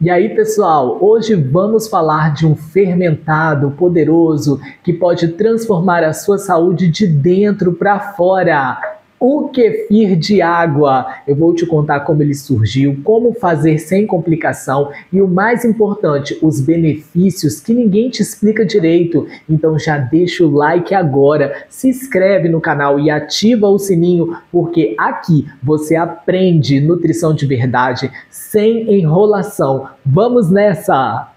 E aí, pessoal, hoje vamos falar de um fermentado poderoso que pode transformar a sua saúde de dentro para fora. O kefir de água. Eu vou te contar como ele surgiu, como fazer sem complicação e o mais importante, os benefícios que ninguém te explica direito. Então já deixa o like agora, se inscreve no canal e ativa o sininho, porque aqui você aprende nutrição de verdade, sem enrolação. Vamos nessa!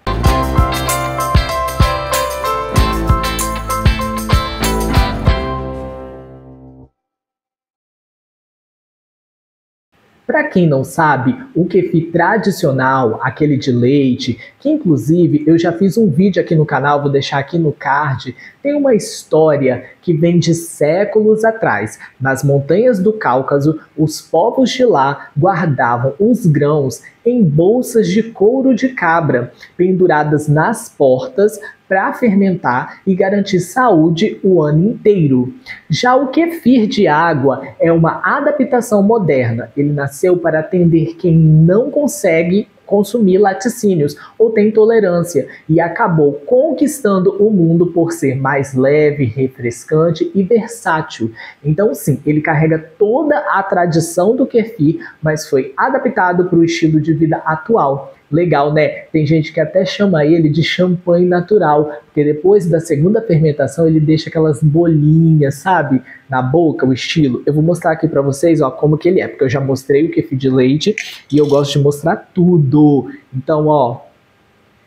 Para quem não sabe, o kefir tradicional, aquele de leite, que inclusive eu já fiz um vídeo aqui no canal, vou deixar aqui no card, tem uma história que vem de séculos atrás. Nas montanhas do Cáucaso, os povos de lá guardavam os grãos em bolsas de couro de cabra, penduradas nas portas para fermentar e garantir saúde o ano inteiro. Já o kefir de água é uma adaptação moderna. Ele nasceu para atender quem não consegue consumir laticínios ou tem intolerância e acabou conquistando o mundo por ser mais leve, refrescante e versátil. Então sim, ele carrega toda a tradição do kefir, mas foi adaptado para o estilo de vida atual. Legal, né? Tem gente que até chama ele de champanhe natural, porque depois da segunda fermentação ele deixa aquelas bolinhas, sabe? Na boca, o estilo. Eu vou mostrar aqui pra vocês, ó, como que ele é, porque eu já mostrei o kefir de leite e eu gosto de mostrar tudo. Então, ó,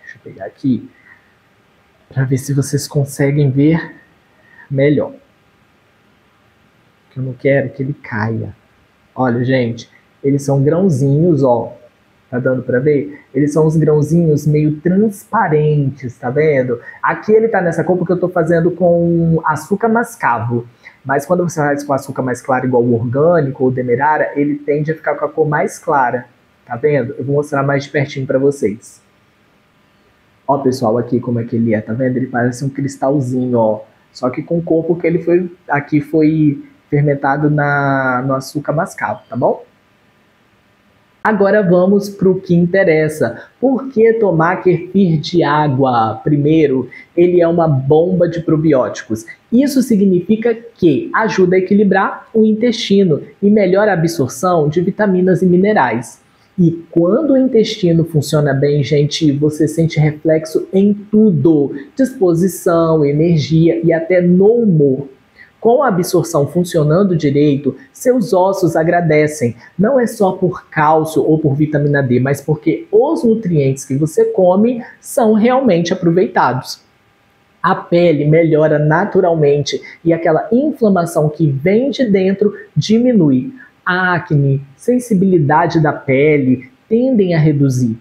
deixa eu pegar aqui pra ver se vocês conseguem ver melhor. Eu não quero que ele caia. Olha, gente, eles são grãozinhos, ó. Tá dando pra ver? Eles são uns grãozinhos meio transparentes, tá vendo? Aqui ele tá nessa cor porque eu tô fazendo com açúcar mascavo. Mas quando você faz com açúcar mais claro, igual o orgânico ou o demerara, ele tende a ficar com a cor mais clara. Tá vendo? Eu vou mostrar mais de pertinho pra vocês. Ó, pessoal, aqui como é que ele é, tá vendo? Ele parece um cristalzinho, ó. Só que com cor porque ele foi fermentado no açúcar mascavo, tá bom? Agora vamos para o que interessa. Por que tomar kefir de água? Primeiro, ele é uma bomba de probióticos. Isso significa que ajuda a equilibrar o intestino e melhora a absorção de vitaminas e minerais. E quando o intestino funciona bem, gente, você sente reflexo em tudo. Disposição, energia e até no humor. Com a absorção funcionando direito, seus ossos agradecem. Não é só por cálcio ou por vitamina D, mas porque os nutrientes que você come são realmente aproveitados. A pele melhora naturalmente e aquela inflamação que vem de dentro diminui. A acne, sensibilidade da pele tendem a reduzir.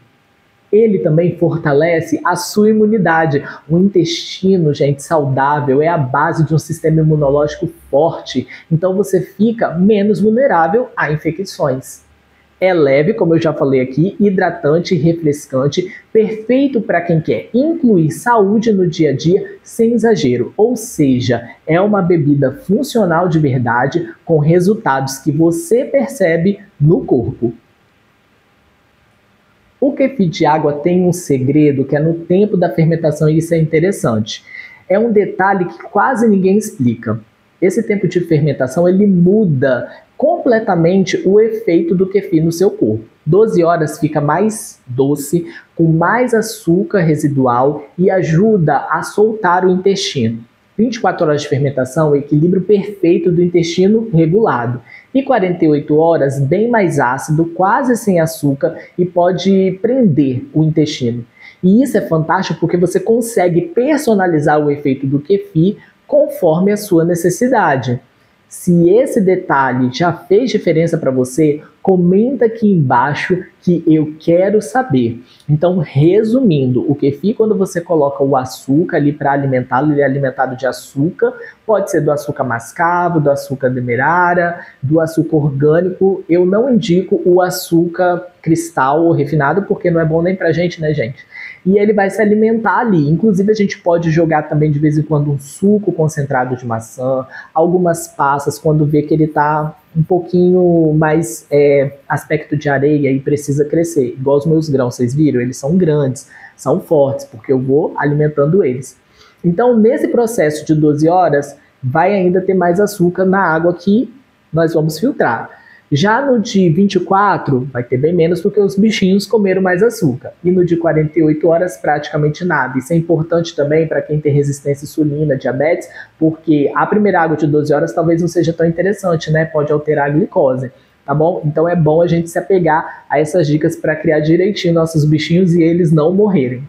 Ele também fortalece a sua imunidade. O intestino, gente, saudável é a base de um sistema imunológico forte. Então você fica menos vulnerável a infecções. É leve, como eu já falei aqui, hidratante e refrescante, perfeito para quem quer incluir saúde no dia a dia sem exagero. Ou seja, é uma bebida funcional de verdade com resultados que você percebe no corpo. O kefir de água tem um segredo que é no tempo da fermentação e isso é interessante. É um detalhe que quase ninguém explica. Esse tempo de fermentação ele muda completamente o efeito do kefir no seu corpo. 12 horas fica mais doce, com mais açúcar residual e ajuda a soltar o intestino. 24 horas de fermentação, o equilíbrio perfeito do intestino regulado. E 48 horas, bem mais ácido, quase sem açúcar e pode prender o intestino. E isso é fantástico porque você consegue personalizar o efeito do kefir conforme a sua necessidade. Se esse detalhe já fez diferença para você, comenta aqui embaixo que eu quero saber. Então, resumindo, o kefir, quando você coloca o açúcar ali para alimentá-lo, ele é alimentado de açúcar, pode ser do açúcar mascavo, do açúcar demerara, do açúcar orgânico. Eu não indico o açúcar cristal ou refinado, porque não é bom nem pra gente, né, gente? E ele vai se alimentar ali. Inclusive, a gente pode jogar também de vez em quando um suco concentrado de maçã, algumas passas, quando vê que ele tá um pouquinho mais aspecto de areia e precisa crescer. Igual os meus grãos, vocês viram? Eles são grandes, são fortes, porque eu vou alimentando eles. Então, nesse processo de 12 horas, vai ainda ter mais açúcar na água que nós vamos filtrar. Já no de 24, vai ter bem menos porque os bichinhos comeram mais açúcar. E no de 48 horas, praticamente nada. Isso é importante também para quem tem resistência à insulina, diabetes, porque a primeira água de 12 horas talvez não seja tão interessante, né? Pode alterar a glicose, tá bom? Então é bom a gente se apegar a essas dicas para criar direitinho nossos bichinhos e eles não morrerem.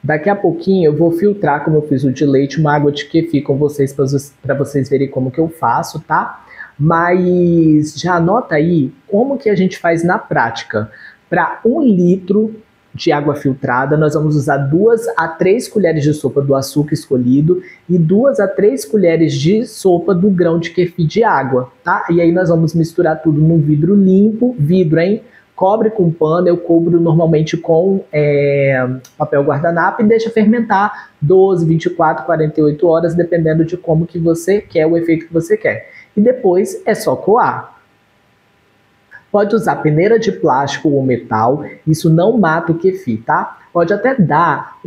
Daqui a pouquinho eu vou filtrar, como eu fiz o de leite, uma água de kefir com vocês, para vocês verem como que eu faço, tá? Mas já anota aí como que a gente faz na prática. Para 1 litro de água filtrada, nós vamos usar 2 a 3 colheres de sopa do açúcar escolhido e 2 a 3 colheres de sopa do grão de kefir de água, tá? E aí nós vamos misturar tudo num vidro limpo, vidro, hein? Cobre com pano, eu cubro normalmente com papel guardanapo e deixa fermentar 12, 24, 48 horas, dependendo de como que você quer, o efeito que você quer. E depois é só coar. Pode usar peneira de plástico ou metal, isso não mata o kefir, tá? Pode até dar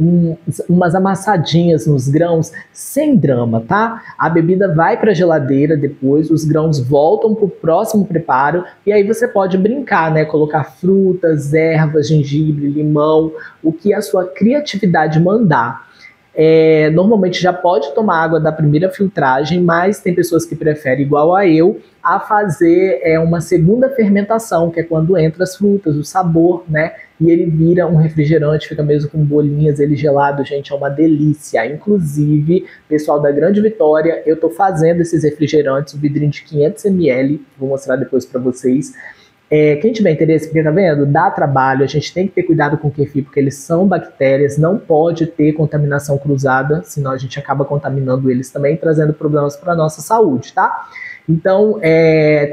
umas amassadinhas nos grãos, sem drama, tá? A bebida vai para a geladeira depois, os grãos voltam para o próximo preparo e aí você pode brincar, né? Colocar frutas, ervas, gengibre, limão, o que a sua criatividade mandar. Normalmente já pode tomar água da primeira filtragem, mas tem pessoas que preferem, igual a eu, a fazer uma segunda fermentação, que é quando entra as frutas, o sabor, né? E ele vira um refrigerante, fica mesmo com bolinhas, ele gelado, gente, é uma delícia. Inclusive, pessoal da Grande Vitória, eu tô fazendo esses refrigerantes, um vidrinho de 500 ml, vou mostrar depois para vocês. Quem tiver interesse, porque tá vendo, dá trabalho, a gente tem que ter cuidado com o kefir, porque eles são bactérias, não pode ter contaminação cruzada, senão a gente acaba contaminando eles também, trazendo problemas para a nossa saúde, tá? Então,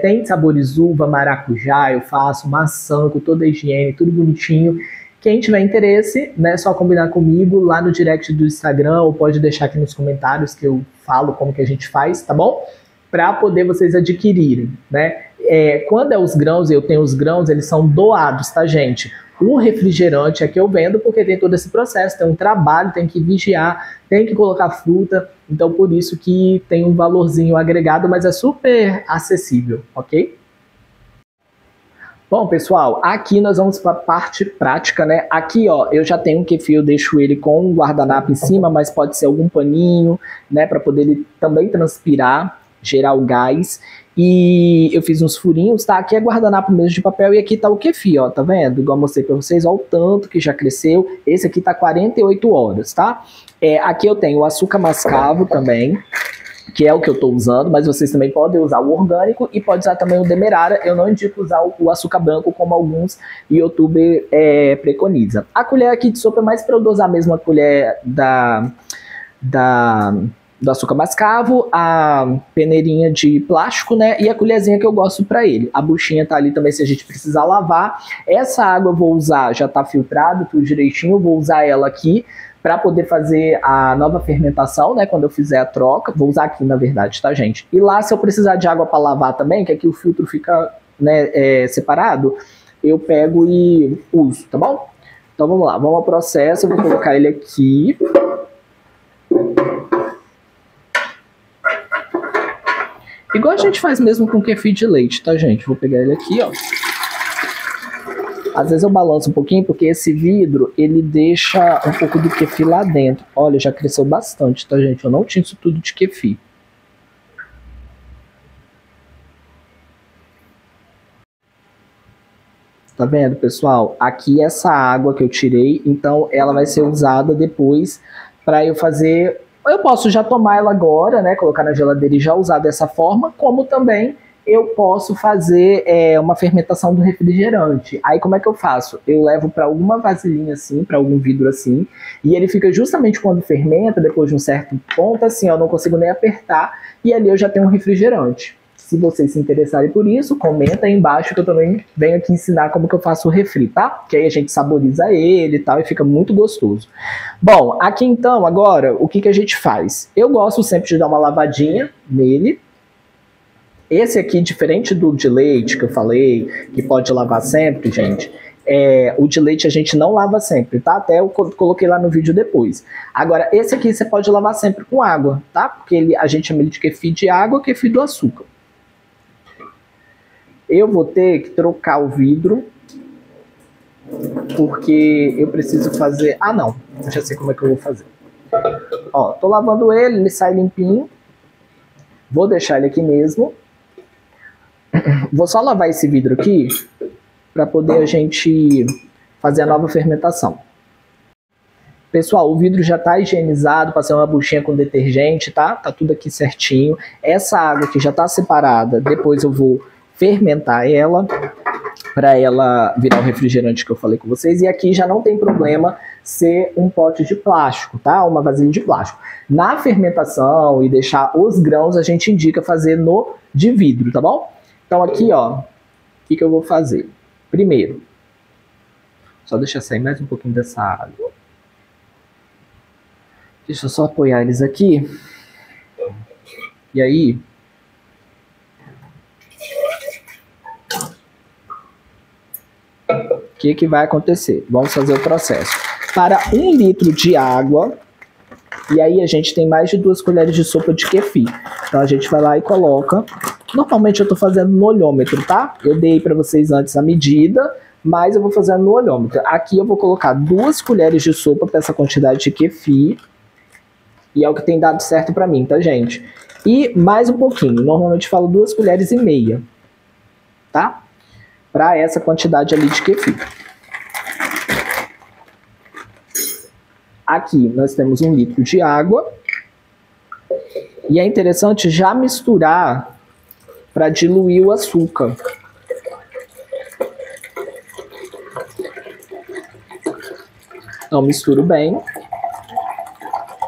tem sabores uva, maracujá, eu faço, maçã, com toda a higiene, tudo bonitinho. Quem tiver interesse, né, é só combinar comigo lá no direct do Instagram, ou pode deixar aqui nos comentários que eu falo como que a gente faz, tá bom? Para poder vocês adquirirem, né? Quando os grãos, eu tenho os grãos, eles são doados, tá, gente? O refrigerante é que eu vendo porque tem todo esse processo, tem um trabalho, tem que vigiar, tem que colocar fruta, então por isso que tem um valorzinho agregado, mas é super acessível, ok? Bom, pessoal, aqui nós vamos para a parte prática, né? Aqui, ó, eu já tenho um kefir, eu deixo ele com um guardanapo em cima, mas pode ser algum paninho, né, para poder ele também transpirar, gerar o gás. E eu fiz uns furinhos, tá? Aqui é guardanapo mesmo de papel e aqui tá o kefir, ó, tá vendo? Igual eu mostrei pra vocês, ó, o tanto que já cresceu. Esse aqui tá 48 horas, tá? Aqui eu tenho o açúcar mascavo também, que é o que eu tô usando, mas vocês também podem usar o orgânico e pode usar também o demerara. Eu não indico usar o açúcar branco como alguns youtubers preconizam. A colher aqui de sopa é mais pra eu dosar mesmo a colher do açúcar mascavo, a peneirinha de plástico, né, e a colherzinha que eu gosto para ele. A buchinha tá ali também se a gente precisar lavar. Essa água eu vou usar, já tá filtrado tudo direitinho, eu vou usar ela aqui para poder fazer a nova fermentação, né, quando eu fizer a troca. Vou usar aqui, na verdade, tá, gente? E lá, se eu precisar de água para lavar também, que aqui o filtro fica, né, separado, eu pego e uso, tá bom? Então vamos lá, vamos ao processo, eu vou colocar ele aqui. Igual a gente faz mesmo com kefir de leite, tá, gente? Vou pegar ele aqui, ó. Às vezes eu balanço um pouquinho, porque esse vidro, ele deixa um pouco do kefir lá dentro. Olha, já cresceu bastante, tá, gente? Eu não tinha isso tudo de kefir. Tá vendo, pessoal? Aqui essa água que eu tirei, então ela vai ser usada depois para eu fazer... Eu posso já tomar ela agora, né, colocar na geladeira e já usar dessa forma, como também eu posso fazer uma fermentação do refrigerante. Aí como é que eu faço? Eu levo para alguma vasilhinha assim, para algum vidro assim, e ele fica justamente quando fermenta, depois de um certo ponto assim, eu não consigo nem apertar, e ali eu já tenho um refrigerante. Se vocês se interessarem por isso, comenta aí embaixo que eu também venho aqui ensinar como que eu faço o refri, tá? Que aí a gente saboriza ele e tal e fica muito gostoso. Bom, aqui então, agora, o que a gente faz? Eu gosto sempre de dar uma lavadinha nele. Esse aqui, diferente do de leite que eu falei, que pode lavar sempre, gente, o de leite a gente não lava sempre, tá? Até eu coloquei lá no vídeo depois. Agora, esse aqui você pode lavar sempre com água, tá? Porque a gente chama ele de kefir de água, kefir do açúcar. Eu vou ter que trocar o vidro, porque eu preciso fazer... Ah, não. Eu já sei como é que eu vou fazer. Ó, tô lavando ele sai limpinho. Vou deixar ele aqui mesmo. Vou só lavar esse vidro aqui para poder a gente fazer a nova fermentação. Pessoal, o vidro já está higienizado, passei uma buchinha com detergente, tá? Tá tudo aqui certinho. Essa água aqui já está separada, depois eu vou fermentar ela para ela virar o refrigerante que eu falei com vocês. E aqui já não tem problema ser um pote de plástico, tá? Uma vasilha de plástico. Na fermentação e deixar os grãos, a gente indica fazer no de vidro, tá bom? Então aqui, ó, o que eu vou fazer? Primeiro, só deixa sair mais um pouquinho dessa água. Deixa eu só apoiar eles aqui. E aí, o que vai acontecer? Vamos fazer o processo. Para 1 litro de água, e aí a gente tem mais de 2 colheres de sopa de kefir. Então a gente vai lá e coloca. Normalmente eu tô fazendo no olhômetro, tá? Eu dei para vocês antes a medida, mas eu vou fazendo no olhômetro. Aqui eu vou colocar 2 colheres de sopa para essa quantidade de kefir. E é o que tem dado certo para mim, tá, gente? E mais um pouquinho. Normalmente eu falo 2 colheres e meia, tá? Para essa quantidade ali de kefir. Aqui nós temos 1 litro de água. E é interessante já misturar para diluir o açúcar. Então misturo bem.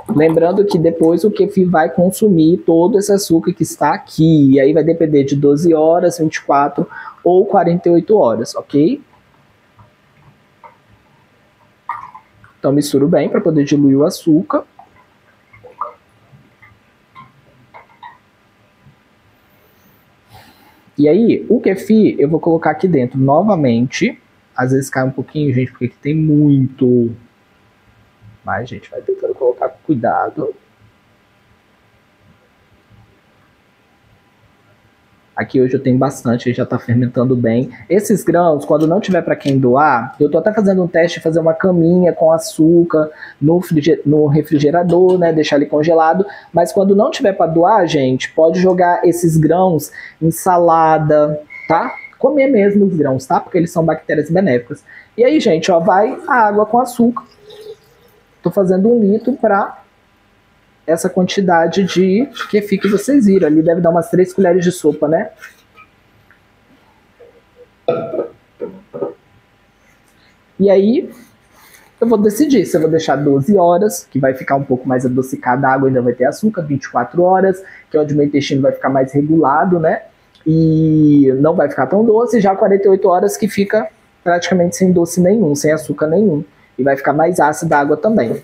Lembrando que depois o kefir vai consumir todo esse açúcar que está aqui. E aí vai depender de 12 horas, 24 ou 48 horas, ok? Então misturo bem para poder diluir o açúcar. E aí, o kefir eu vou colocar aqui dentro novamente. Às vezes cai um pouquinho, gente, porque aqui tem muito. Mas, gente, vai tentando colocar com cuidado. Aqui hoje eu tenho bastante, já está fermentando bem. Esses grãos, quando não tiver para quem doar, eu tô até fazendo um teste de fazer uma caminha com açúcar no refrigerador, né? Deixar ele congelado. Mas quando não tiver para doar, gente, pode jogar esses grãos em salada, tá? Comer mesmo os grãos, tá? Porque eles são bactérias benéficas. E aí, gente, ó, vai a água com açúcar. Tô fazendo 1 litro para essa quantidade de kefir que vocês viram. Ali deve dar umas 3 colheres de sopa, né? E aí, eu vou decidir se eu vou deixar 12 horas, que vai ficar um pouco mais adocicada a água, ainda vai ter açúcar, 24 horas, que é onde o meu intestino vai ficar mais regulado, né? E não vai ficar tão doce, já 48 horas que fica praticamente sem doce nenhum, sem açúcar nenhum. E vai ficar mais ácida a água também.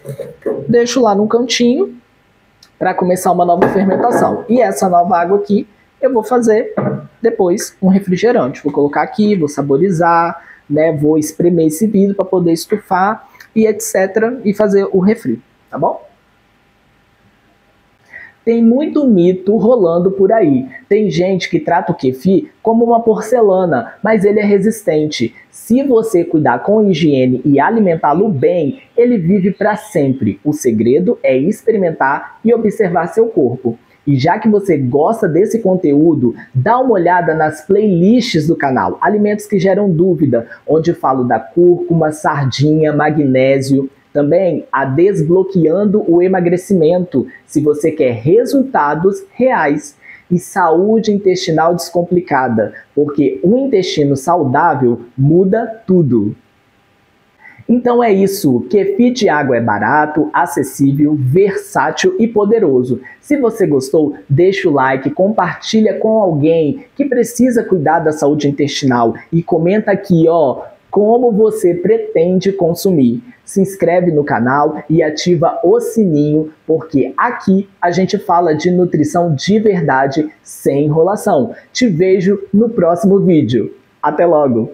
Deixo lá num cantinho para começar uma nova fermentação. E essa nova água aqui, eu vou fazer depois um refrigerante. Vou colocar aqui, vou saborizar, né? Vou espremer esse vidro para poder estufar e etc. E fazer o refri, tá bom? Tem muito mito rolando por aí. Tem gente que trata o kefir como uma porcelana, mas ele é resistente. Se você cuidar com higiene e alimentá-lo bem, ele vive para sempre. O segredo é experimentar e observar seu corpo. E já que você gosta desse conteúdo, dá uma olhada nas playlists do canal, Alimentos que Geram Dúvida, onde falo da cúrcuma, sardinha, magnésio. Também a Desbloqueando o Emagrecimento, se você quer resultados reais. E saúde intestinal descomplicada, porque um intestino saudável muda tudo. Então é isso, Kefir de água é barato, acessível, versátil e poderoso. Se você gostou, deixa o like, compartilha com alguém que precisa cuidar da saúde intestinal e comenta aqui, ó, como você pretende consumir. Se inscreve no canal e ativa o sininho, porque aqui a gente fala de nutrição de verdade, sem enrolação. Te vejo no próximo vídeo. Até logo!